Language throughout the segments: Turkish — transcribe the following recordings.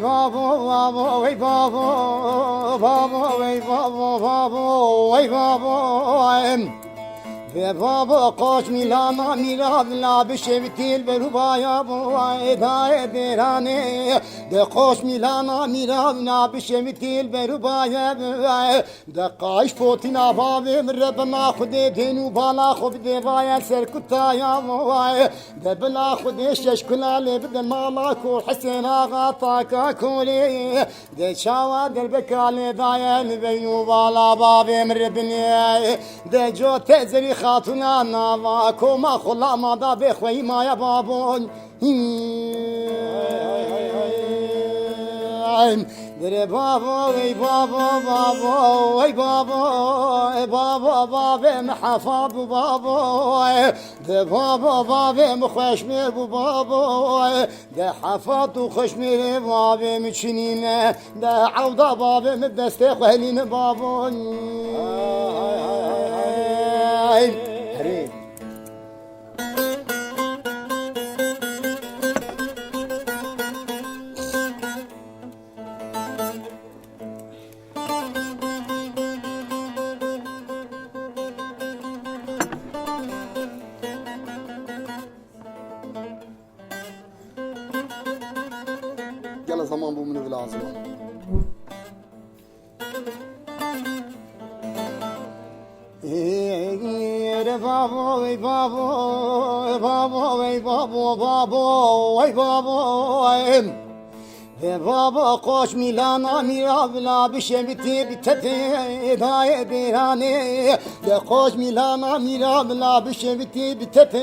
Babo, babo, ey babo, babo, ey babo, babo, ey babo, ve baba koş milana miravla beşevtil berubaya bu eda derane de koş milana miravla beşevtil berubaya de kaş potina bavim rabbna khude dinu bala khub de vaya serkutaya de bala khude şeşkulale bedel mala ku hasena gataka kuli de şava del bekale dayel beynu bala bavim rabbni de jo tezri خاتونا نوا کوما خلا ما دا بخوی ما یا بابون در بابا ای بابا بابا ای بابا ای بابا بابا محفاب بابا ده بابا بابا مخوش میر بابا ده حفاظ و خوش میر بابا مچنینه ده عوضا بابا مدست خلین بابا هري يلا زمان بو منو لازم Babo, ey babo, babo, ey babo, babo, ey babo, ve baba koş milana miravla bişevti bitete daye derane de koş milana miravla bişevti bitete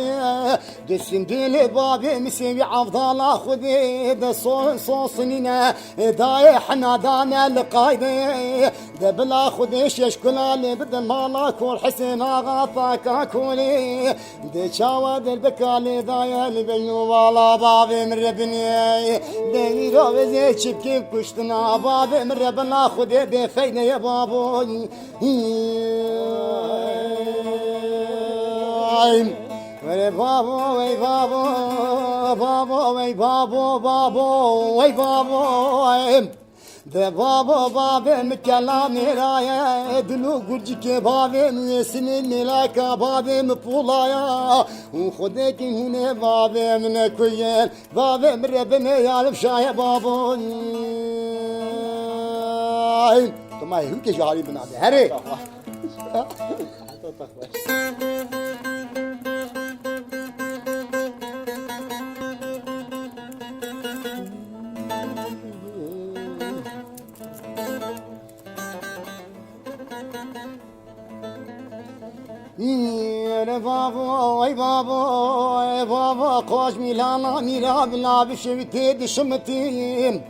desin dili babim sevi avdala khudi de son sinine daye hanadan el qaide de bla khudi şeşkulale bedel mala kul hisen agata kuli de çava del bekale daye el beynu vala babim rebni de زيتشب كيف كشتنا بابا من ربنا خذ بفينا يا بابا وي بابا وي بابا بابا وي بابا بابا وي بابا ده بابا بابا مكلامي رايا دلو قرجك بابا ميسن الملاك بابا مفولايا وخدك هنا بابا من كويل بابا من ربنا يعرف شايا بابا تما هم كجاري بنادي هري ey babo, ey babo, ey babo, koş milana miravla bişevti dişimtim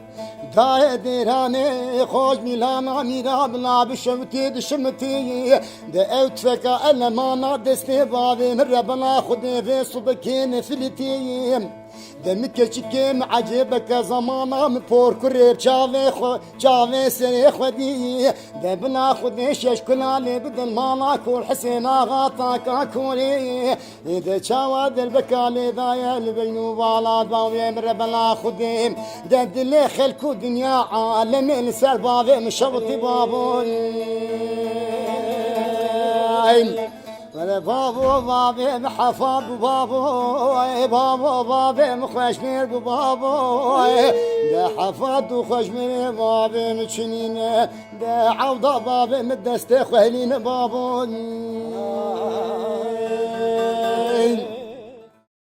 daye derane koş milana miravla bişevti dişimtim de evtfeka elemana deste babim rabbana khudi ve subkin filitim دمك شكيم عجبك زمانا مبور كريب شافي سري خدي دبنا خدي ششكنا لي بدل مالا كل حسينا غاطاك كولي إذا شاوى البكالي ضايا البينو بالا ضاوي مربلا خديم دد لي خلكو دنيا عالمي نسال بابي مشوطي بابون بابو بابي محفظ بابو بابو بابي مخشمير بابو ده حفظ وخشمير بابي مشنينه ده عوضة بابي مدست خلين بابو